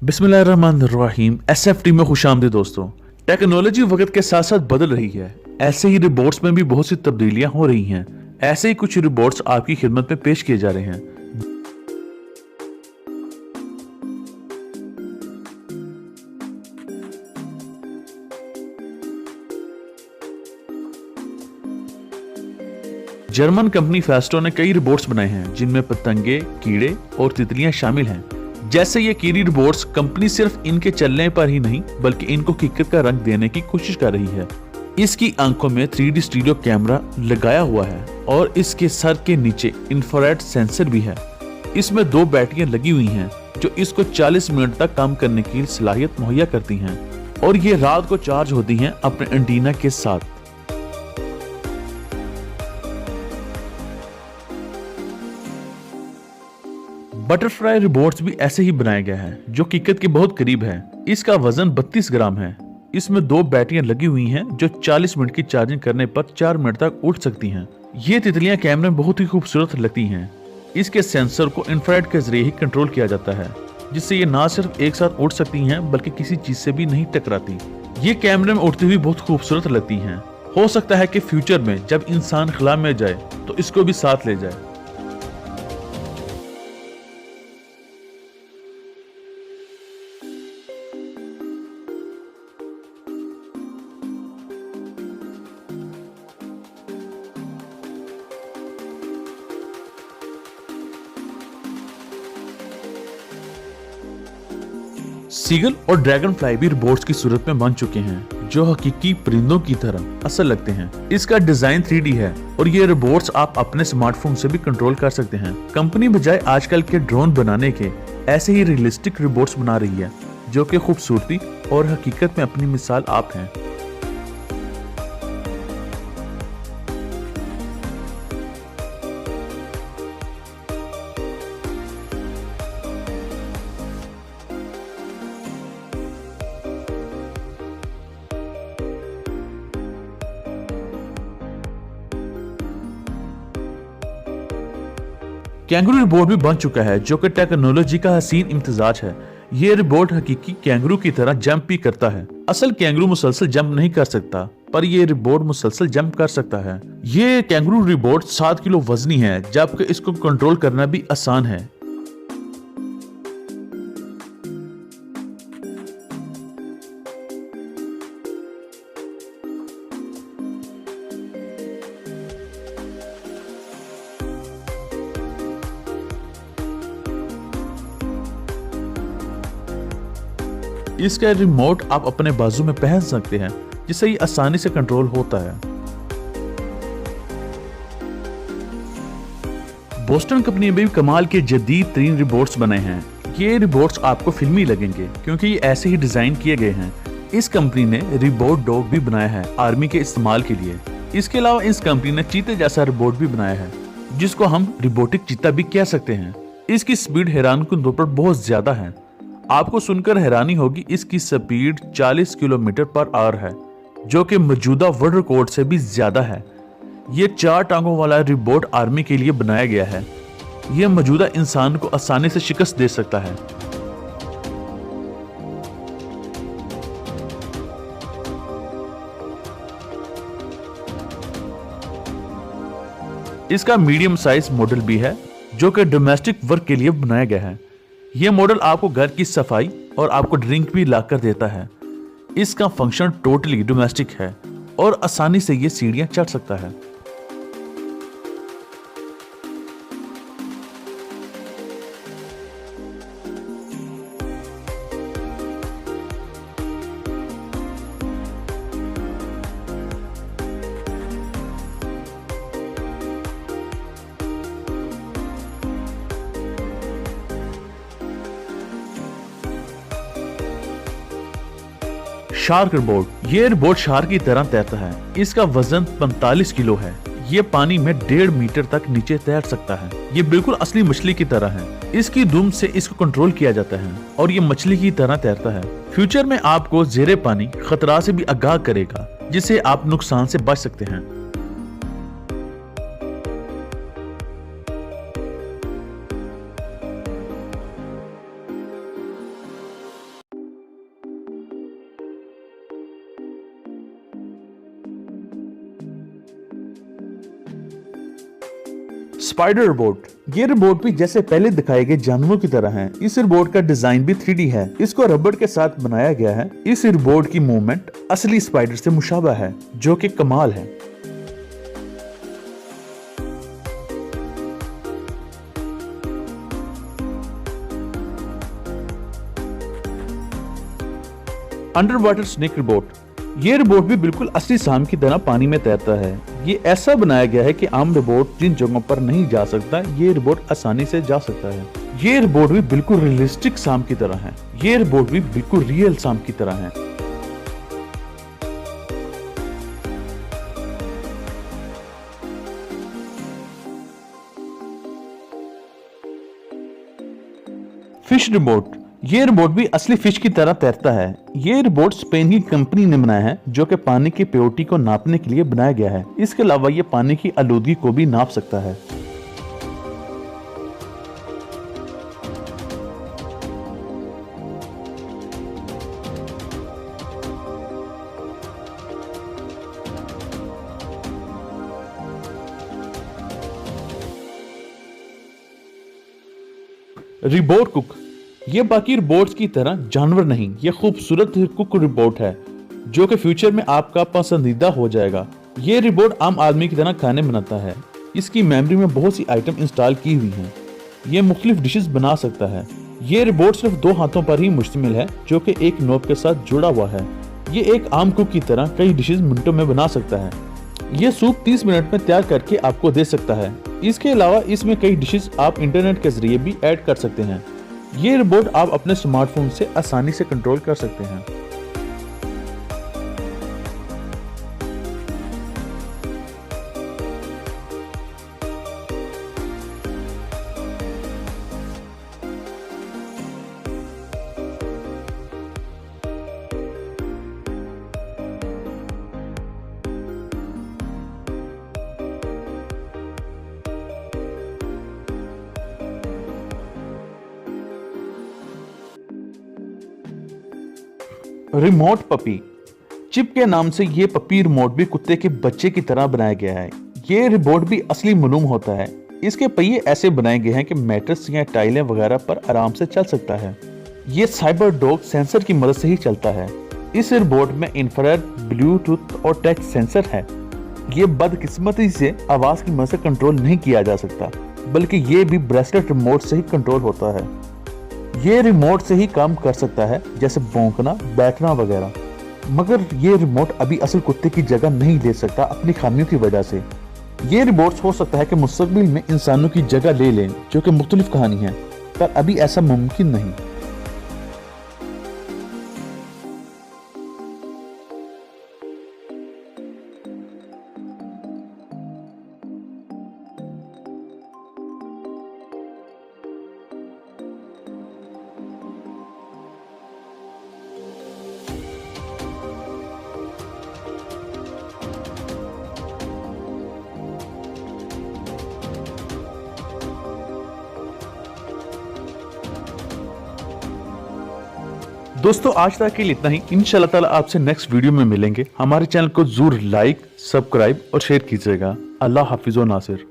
बिस्मिल्लाहिर्रहमानिर्रहीम। एसएफटी में खुशामदीद दोस्तों। टेक्नोलॉजी वक्त के साथ साथ बदल रही है, ऐसे ही रोबोट्स में भी बहुत सी तब्दीलियां हो रही हैं। ऐसे ही कुछ रोबोट्स आपकी खिदमत में पेश किए जा रहे हैं। जर्मन कंपनी फेस्टो ने कई रोबोट्स बनाए हैं जिनमें पतंगे, कीड़े और तितलियां शामिल हैं। जैसे ये कीड़ी रोबोट्स, कंपनी सिर्फ इनके चलने पर ही नहीं बल्कि इनको हकीकत का रंग देने की कोशिश कर रही है। इसकी आंखों में 3D स्टीरियो कैमरा लगाया हुआ है और इसके सर के नीचे इंफ्रारेड सेंसर भी है। इसमें 2 बैटरियां लगी हुई हैं जो इसको 40 मिनट तक काम करने की सलाहियत मुहैया करती हैं और ये रात को चार्ज होती हैं अपने एंटीना के साथ। बटरफ्लाई रोबोट्स भी ऐसे ही बनाया गया है जो हकीकत के बहुत करीब है। इसका वजन 32 ग्राम है। इसमें 2 बैटरियां लगी हुई हैं जो 40 मिनट की चार्जिंग करने पर 4 मिनट तक उड़ सकती हैं। ये तितलियां कैमरे में बहुत ही खूबसूरत लगती हैं। इसके सेंसर को इंफ्रारेड के जरिए ही कंट्रोल किया जाता है, जिससे ये ना सिर्फ एक साथ उड़ सकती हैं बल्कि किसी चीज से भी नहीं टकराती। ये कैमरे में उड़ती हुई बहुत खूबसूरत लगती हैं। हो सकता है कि फ्यूचर में जब इंसान खला में जाए तो इसको भी साथ ले जाए। सीगल और ड्रैगन फ्लाई भी रोबोट्स की सूरत में बन चुके हैं जो हकीकी परिंदों की तरह असल लगते हैं। इसका डिजाइन 3D है और ये रोबोट्स आप अपने स्मार्टफोन से भी कंट्रोल कर सकते हैं। कंपनी बजाय आजकल के ड्रोन बनाने के ऐसे ही रियलिस्टिक रोबोट्स बना रही है जो कि खूबसूरती और हकीकत में अपनी मिसाल आप हैं। कैंगरू रोबोट भी बन चुका है जो कि टेक्नोलॉजी का हसीन इम्तिजाज है। ये रोबोट हकीकी कैंगरू की तरह जंप भी करता है। असल कैंगरू मुसलसल जंप नहीं कर सकता, पर ये रोबोट मुसलसल जंप कर सकता है। ये कैंगरू रोबोट 7 किलो वजनी है, जबकि इसको कंट्रोल करना भी आसान है। इसका रिमोट आप अपने बाजू में पहन सकते हैं, जिससे ये आसानी से कंट्रोल होता है। बोस्टन कंपनी ने भी कमाल के जदीद 3 रोबोट्स बनाए हैं। ये रोबोट्स आपको फिल्मी लगेंगे क्योंकि ये ऐसे ही डिजाइन किए गए हैं। इस कंपनी ने रोबोट डॉग भी बनाया है आर्मी के इस्तेमाल के लिए। इसके अलावा इस कंपनी ने चीते जैसा रोबोट भी बनाया है जिसको हम रोबोटिक चीता भी कह सकते हैं। इसकी स्पीड हैरानकुन तौर पर बहुत ज्यादा है। आपको सुनकर हैरानी होगी, इसकी स्पीड 40 किलोमीटर पर आवर है जो कि मौजूदा वर्ल्ड रिकॉर्ड से भी ज्यादा है। ये 4 टांगों वाला रोबोट आर्मी के लिए बनाया गया है। यह मौजूदा इंसान को आसानी से शिकस्त दे सकता है। इसका मीडियम साइज मॉडल भी है जो कि डोमेस्टिक वर्क के लिए बनाया गया है। यह मॉडल आपको घर की सफाई और आपको ड्रिंक भी लाकर देता है। इसका फंक्शन टोटली डोमेस्टिक है और आसानी से यह सीढ़ियां चढ़ सकता है। शार्क रोबोट, ये रोबोट शार्क की तरह तैरता है। इसका वजन 45 किलो है। ये पानी में 1.5 मीटर तक नीचे तैर सकता है। ये बिल्कुल असली मछली की तरह है। इसकी दुम से इसको कंट्रोल किया जाता है और ये मछली की तरह तैरता है। फ्यूचर में आपको जेरे पानी खतरा से भी आगाह करेगा, जिससे आप नुकसान से बच सकते हैं। Spider robot. ये रोबोट भी जैसे पहले दिखाए गए जानवरों की तरह है। इस रोबोट का डिजाइन भी 3D है। इसको रबड़ के साथ बनाया गया है। इस रोबोट की मूवमेंट असली स्पाइडर से मुशाबा है, जो कि कमाल है। Under water snake robot. ये रोबोट भी बिल्कुल असली सांप की तरह पानी में तैरता है। ये ऐसा बनाया गया है कि आम रोबोट जिन जगहों पर नहीं जा सकता, ये रोबोट आसानी से जा सकता है। ये रोबोट भी बिल्कुल रियलिस्टिक सांप की तरह है। ये रोबोट भी बिल्कुल रियल सांप की तरह है। Fish robot. ये रोबोट भी असली फिश की तरह तैरता है। ये रोबोट स्पेन की कंपनी ने बनाया है, जो कि पानी की प्योरिटी को नापने के लिए बनाया गया है। इसके अलावा ये पानी की आलूदगी को भी नाप सकता है। रिबोट कुक। ये बाकी रोबोट्स की तरह जानवर नहीं, ये खूबसूरत कुक रोबोट है, जो कि फ्यूचर में आपका पसंदीदा हो जाएगा। ये रोबोट आम आदमी की तरह खाने बनाता है। इसकी मेमोरी में बहुत सी आइटम इंस्टॉल की हुई हैं। ये मुख्तलिफ डिशेस बना सकता है। ये रोबोट सिर्फ 2 हाथों पर ही मुश्तमिल है, जो कि एक नोब के साथ जुड़ा हुआ है। ये एक आम कुक की तरह कई डिशेस मिनटों में बना सकता है। ये सूप 30 मिनट में तैयार करके आपको दे सकता है। इसके अलावा इसमें कई डिशेस आप इंटरनेट के जरिए भी ऐड कर सकते हैं। ये रोबोट आप अपने स्मार्टफोन से आसानी से कंट्रोल कर सकते हैं। Remote puppy. चिप के नाम से ये पपी रिमोट भी कुत्ते के बच्चे की तरह बनाया गया है। ये रिमोट भी असली मालूम होता है। इसके पहिए ऐसे बनाए गए हैं कि मैट्रेस या टाइलें वगैरह पर आराम से चल सकता है। ये साइबर डॉग सेंसर की मदद से ही चलता है। इस रिमोट में इंफ्रारेड, ब्लूटूथ और टच सेंसर है। ये बदकिस्मती से आवाज की मदद से कंट्रोल नहीं किया जा सकता, बल्कि ये भी ब्रेसलेट रिमोट से ही कंट्रोल होता है। ये रिमोट से ही काम कर सकता है, जैसे भौंकना, बैठना वगैरह। मगर ये रिमोट अभी असल कुत्ते की जगह नहीं ले सकता अपनी खामियों की वजह से। ये रिमोट्स हो सकता है कि मुस्तकबिल में इंसानों की जगह ले लें, जो कि मुख्तलिफ कहानी है, पर अभी ऐसा मुमकिन नहीं। दोस्तों आज तक के लिए इतना ही। इंशाल्लाह ताला आपसे नेक्स्ट वीडियो में मिलेंगे। हमारे चैनल को जरूर लाइक, सब्सक्राइब और शेयर कीजिएगा। अल्लाह हाफिज़ व नासिर।